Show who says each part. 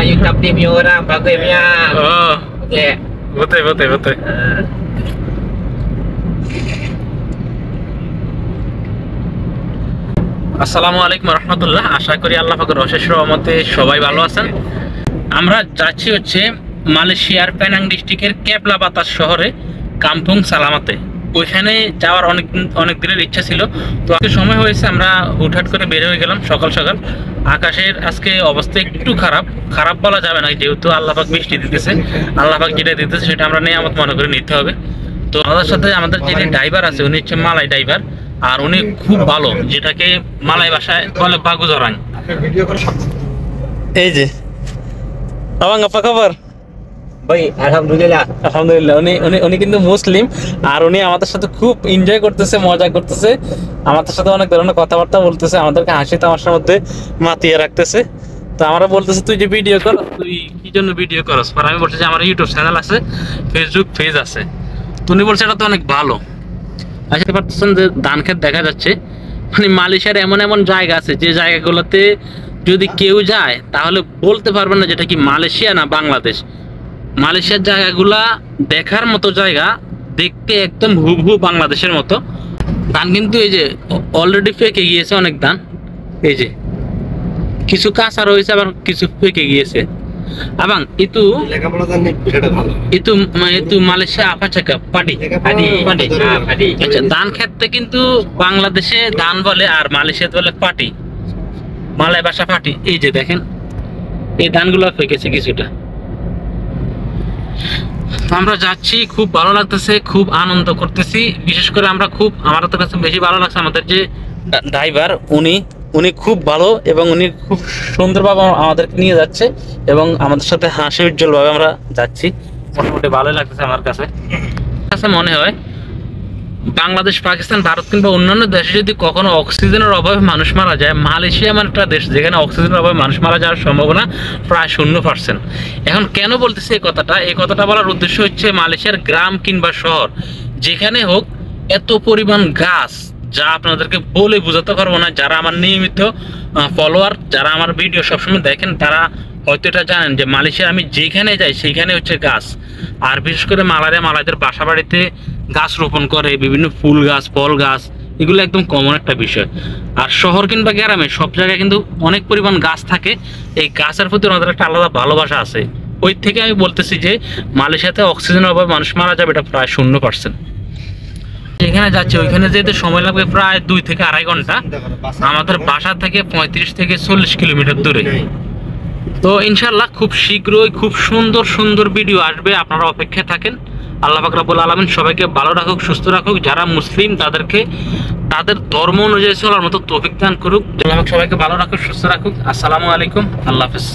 Speaker 1: yung top team yung orang bagus punya.
Speaker 2: Oh,
Speaker 1: Okay.
Speaker 2: betul. আসসালামু আলাইকুম রহমতুল্লাহ। আশা করি আল্লাহ পাকের অশেষ রহমতে সবাই ভালো আছেন। আমরা যাচ্ছি হচ্ছে মালয়েশিয়ার পেনাং ডিস্ট্রিক্টের কেপলা বাতাস শহরে কাম্পুং সালামাতে। ওইখানে যাওয়ার অনেক দিনের ইচ্ছা ছিল, তো আজকে সময় হয়েছে, আমরা হুটহাট করে বের হয়ে গেলাম সকাল সকাল। আকাশের আজকে অবস্থা একটু খারাপ বলা যাবে না, যেহেতু আল্লাহ পাক বৃষ্টি দিতেছে। আল্লাহ পাক যেটা দিতেছে সেটা আমরা নিয়ামত মনে করে নিতে হবে। তো আমাদের সাথে আমাদের যে ড্রাইভার আছে উনি হচ্ছে মালাই ড্রাইভার, আর উনি খুব ভালো, যেটাকে মালাই ভাষায় বলে বাগুজরাং। এই যে abang apa kabar?
Speaker 1: Baik, alhamdulillah.
Speaker 2: আলহামদুলিল্লাহ। উনি কিন্তু মুসলিম, আর উনি আমাদের সাথে খুব এনজয় করতেছে, মজা করতেছে, আমাদের সাথে অনেক ধরনের কথাবার্তা বলতেছে, আমাদেরকে হাসি তামাশার মধ্যে মাতিয়ে রাখতেছে। তো আমরা বলতেছি তুই যে ভিডিও কর, তুই কি জন্য ভিডিও করস? আর আমি বলছি যে আমার ইউটিউব চ্যানেল আছে, ফেসবুক পেজ আছে। তো উনি বলছে এটা তো অনেক ভালো। আসতে পারতেছেন যে ধান ক্ষেত দেখা যাচ্ছে। মানে মালয়েশিয়ার এমন জায়গা আছে যে জায়গাগুলোতে যদি কেউ যায় তাহলে বলতে পারবেন না যেটা কি মালয়েশিয়া না বাংলাদেশ। মালয়েশিয়ার জায়গাগুলা দেখার মতো জায়গা, দেখতে একদম হুবহু বাংলাদেশের মতো। ধান কিন্তু এই যে অলরেডি পেকে গিয়েছে অনেক ধান, এই যে কিছু কাঁচা রয়েছে আবার কিছু পেকে গিয়েছে। abang itu Malaysia apa cakap padi আচ্ছা, ধান খেতে কিন্তু বাংলাদেশে ধান বলে আর মালয়েশিয়াতে বলে পাটি, মালয় ভাষা পাটি। এই যে দেখেন এই ধানগুলো পেকেছে কিছুটা। আমরা যাচ্ছি, খুব ভালো লাগতেছে, খুব আনন্দ করতেছি। বিশেষ করে আমার তো কাছে বেশি ভালো লাগছে আমাদের যে ড্রাইভার, উনি খুব ভালো এবং উনি খুব সুন্দরভাবে আমাদেরকে নিয়ে যাচ্ছে এবং আমাদের সাথে হাসি উজ্জ্বল ভাবে আমরা যাচ্ছি। মোটামুটি ভালোই লাগতেছে আমার কাছে। মনে হয় বাংলাদেশ, পাকিস্তান, ভারত কিংবা অন্যান্য দেশে যদি কখনো অক্সিজেনের অভাবে মানুষ মারা যায়, মালয়েশিয়া এমন একটা দেশ যেখানে অক্সিজেনের অভাবে মানুষ মারা যাওয়ার সম্ভাবনা প্রায় 0%। এখন কেন বলতেছি এই কথাটা বলার উদ্দেশ্য হচ্ছে মালয়েশিয়ার গ্রাম কিংবা শহর যেখানে হোক এত পরিমাণ গাছ, যা আপনাদেরকে বলে বোঝাতে পারবো না। যারা আমার নিয়মিত ফলোয়ার, যারা আমার ভিডিও সবসময় দেখেন, তারা হয়তো এটা জানেন যে মালয়েশিয়া আমি যেখানে যাই সেখানে হচ্ছে গাছ। আর বিশেষ করে মালাইদের বাসা বাড়িতে গাছ রোপণ করে, বিভিন্ন ফুল গাছ, ফল গাছ, এগুলো একদম কমন একটা বিষয়। আর শহর কিংবা গ্রামে সব জায়গায় কিন্তু অনেক পরিমাণ গাছ থাকে। এই গাছের প্রতি ওনাদের একটা আলাদা ভালোবাসা আছে। ওই থেকে আমি বলতেছি যে মালয়েশিয়াতে অক্সিজেনের অভাবে মানুষ মারা যাবে এটা প্রায় 0%। যেখানে যাচ্ছে ওইখানে যেতে সময় লাগবে প্রায় 2 থেকে 2.5 ঘন্টা। আমাদের বাসা থেকে 35 থেকে 40 কিলোমিটার দূরে। তো ইনশাআল্লাহ খুব শীঘ্রই খুব সুন্দর ভিডিও আসবে, আপনারা অপেক্ষায় থাকেন। আল্লাহ পাক রব্বুল আলামিন সবাইকে ভালো রাখুক, সুস্থ রাখুক। যারা মুসলিম তাদেরকে তাদের ধর্ম অনুযায়ী চলার মতো তৌফিক দান করুক। আল্লাহ পাক সবাইকে ভালো রাখুক, সুস্থ রাখুক। আসসালামু আলাইকুম, আল্লাহ হাফেজ।